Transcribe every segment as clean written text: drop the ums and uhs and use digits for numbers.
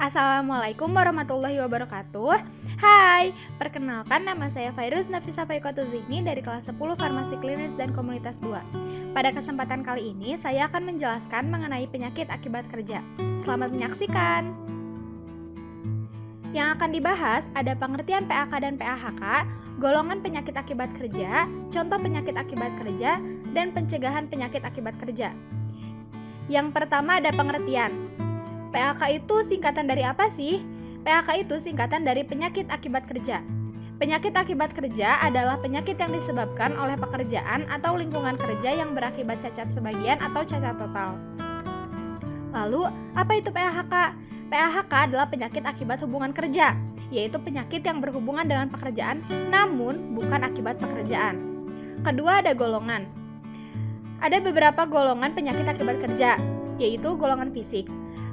Assalamualaikum warahmatullahi wabarakatuh. Hai, perkenalkan nama saya Fairuz Nafisa Faikotuzini dari kelas 10 Farmasi Klinis dan Komunitas 2. Pada kesempatan kali ini, saya akan menjelaskan mengenai penyakit akibat kerja. Selamat menyaksikan. Yang akan dibahas ada pengertian PAK dan PAHK, golongan penyakit akibat kerja, contoh penyakit akibat kerja, dan pencegahan penyakit akibat kerja. Yang pertama ada pengertian. PAK itu singkatan dari apa sih? PAK itu singkatan dari penyakit akibat kerja. Penyakit akibat kerja adalah penyakit yang disebabkan oleh pekerjaan atau lingkungan kerja yang berakibat cacat sebagian atau cacat total. Lalu, apa itu PAHK? PAHK adalah penyakit akibat hubungan kerja, yaitu penyakit yang berhubungan dengan pekerjaan namun bukan akibat pekerjaan. Kedua ada golongan. Ada beberapa golongan penyakit akibat kerja, yaitu golongan fisik.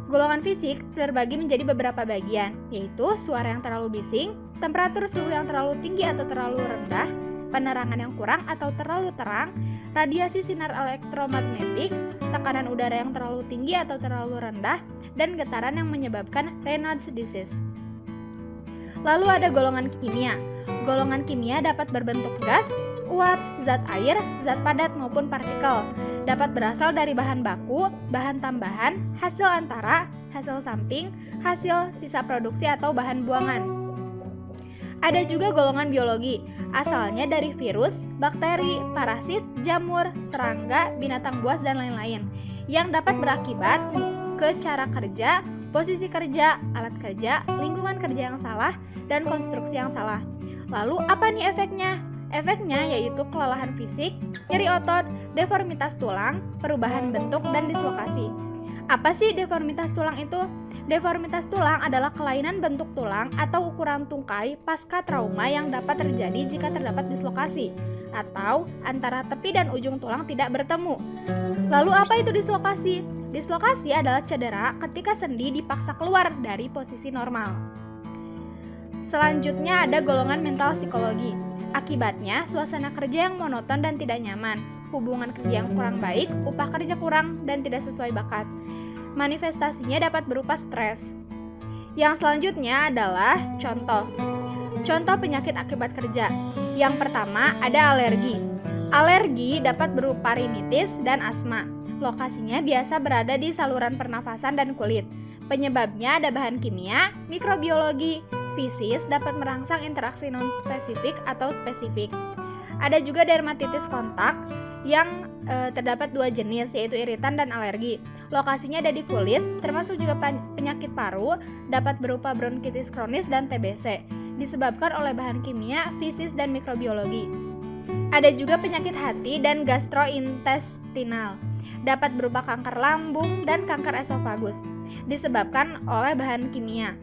Golongan fisik terbagi menjadi beberapa bagian, yaitu suara yang terlalu bising, temperatur suhu yang terlalu tinggi atau terlalu rendah, penerangan yang kurang atau terlalu terang, radiasi sinar elektromagnetik, tekanan udara yang terlalu tinggi atau terlalu rendah, dan getaran yang menyebabkan Raynaud's disease. Lalu ada golongan kimia. Golongan kimia dapat berbentuk gas, uap, zat air, zat padat maupun partikel. Dapat berasal dari bahan baku, bahan tambahan, hasil antara, hasil samping, hasil sisa produksi atau bahan buangan. Ada juga golongan biologi, asalnya dari virus, bakteri, parasit, jamur, serangga, binatang buas, dan lain-lain, yang dapat berakibat ke cara kerja, posisi kerja, alat kerja, lingkungan kerja yang salah, dan konstruksi yang salah. Lalu apa nih efeknya? Efeknya yaitu kelelahan fisik, nyeri otot, deformitas tulang, perubahan bentuk, dan dislokasi. Apa sih deformitas tulang itu? Deformitas tulang adalah kelainan bentuk tulang atau ukuran tungkai pasca trauma yang dapat terjadi jika terdapat dislokasi atau antara tepi dan ujung tulang tidak bertemu. Lalu apa itu dislokasi? Dislokasi adalah cedera ketika sendi dipaksa keluar dari posisi normal. Selanjutnya ada golongan mental psikologi. Akibatnya, suasana kerja yang monoton dan tidak nyaman, hubungan kerja yang kurang baik, upah kerja kurang, dan tidak sesuai bakat. Manifestasinya dapat berupa stres. Yang selanjutnya adalah contoh. Contoh penyakit akibat kerja. Yang pertama ada alergi. Alergi dapat berupa rinitis dan asma. Lokasinya biasa berada di saluran pernafasan dan kulit. Penyebabnya ada bahan kimia, mikrobiologi, fisis dapat merangsang interaksi non-spesifik atau spesifik. Ada juga dermatitis kontak yang terdapat dua jenis, yaitu iritan dan alergi. Lokasinya ada di kulit, termasuk juga penyakit paru, dapat berupa bronkitis kronis dan TBC, disebabkan oleh bahan kimia, fisis, dan mikrobiologi. Ada juga penyakit hati dan gastrointestinal, dapat berupa kanker lambung dan kanker esofagus, disebabkan oleh bahan kimia.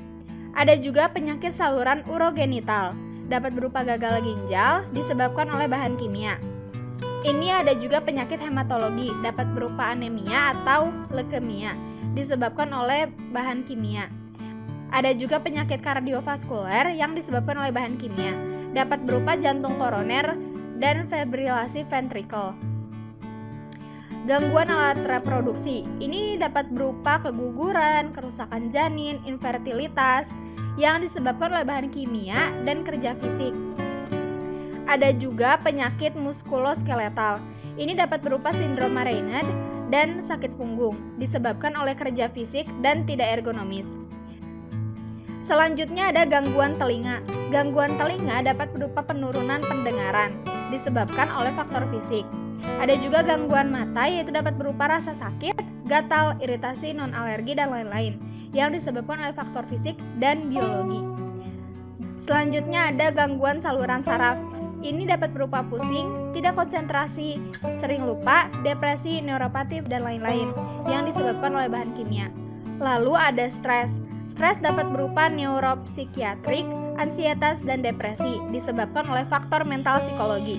Ada juga penyakit saluran urogenital, dapat berupa gagal ginjal, disebabkan oleh bahan kimia. Ini ada juga penyakit hematologi, dapat berupa anemia atau leukemia, disebabkan oleh bahan kimia. Ada juga penyakit kardiovaskuler yang disebabkan oleh bahan kimia, dapat berupa jantung koroner dan fibrilasi ventrikel. Gangguan alat reproduksi, ini dapat berupa keguguran, kerusakan janin, infertilitas yang disebabkan oleh bahan kimia dan kerja fisik. Ada juga penyakit muskuloskeletal, ini dapat berupa sindrom Raynaud dan sakit punggung, disebabkan oleh kerja fisik dan tidak ergonomis. Selanjutnya ada gangguan telinga. Gangguan telinga dapat berupa penurunan pendengaran, disebabkan oleh faktor fisik. Ada juga gangguan mata, yaitu dapat berupa rasa sakit, gatal, iritasi, non-alergi, dan lain-lain, yang disebabkan oleh faktor fisik dan biologi. Selanjutnya ada gangguan saluran saraf. Ini dapat berupa pusing, tidak konsentrasi, sering lupa, depresi, neuropati, dan lain-lain, yang disebabkan oleh bahan kimia. Lalu ada stres. Stres dapat berupa neuropsikiatrik, ansietas, dan depresi, disebabkan oleh faktor mental psikologi.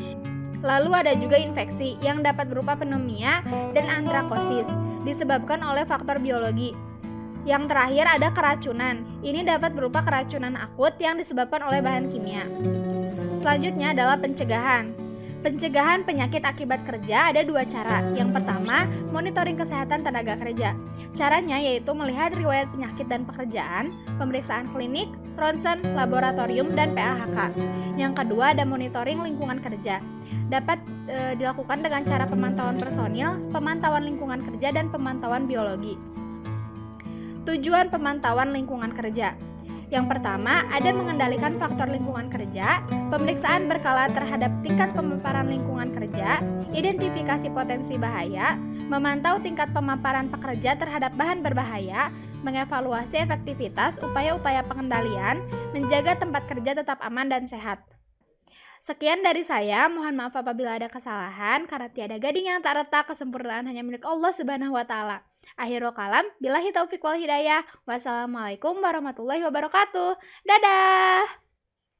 Lalu ada juga infeksi yang dapat berupa pneumonia dan antrakosis, disebabkan oleh faktor biologi. Yang terakhir ada keracunan. Ini dapat berupa keracunan akut yang disebabkan oleh bahan kimia. Selanjutnya adalah pencegahan. Pencegahan penyakit akibat kerja ada dua cara. Yang pertama, monitoring kesehatan tenaga kerja. Caranya yaitu melihat riwayat penyakit dan pekerjaan, pemeriksaan klinik, ronsen, laboratorium, dan PAHK. Yang kedua, ada monitoring lingkungan kerja. Dapat dilakukan dengan cara pemantauan personil, pemantauan lingkungan kerja, dan pemantauan biologi. Tujuan pemantauan lingkungan kerja. Yang pertama, ada mengendalikan faktor lingkungan kerja, pemeriksaan berkala terhadap tingkat pemaparan lingkungan kerja, identifikasi potensi bahaya, memantau tingkat pemaparan pekerja terhadap bahan berbahaya, mengevaluasi efektivitas upaya-upaya pengendalian, menjaga tempat kerja tetap aman dan sehat. Sekian dari saya, mohon maaf apabila ada kesalahan, karena tiada gading yang tak retak, kesempurnaan hanya milik Allah Subhanahu wa Ta'ala. Akhirul kalam, billahi taufiq wal hidayah. Wassalamualaikum warahmatullahi wabarakatuh. Dadah!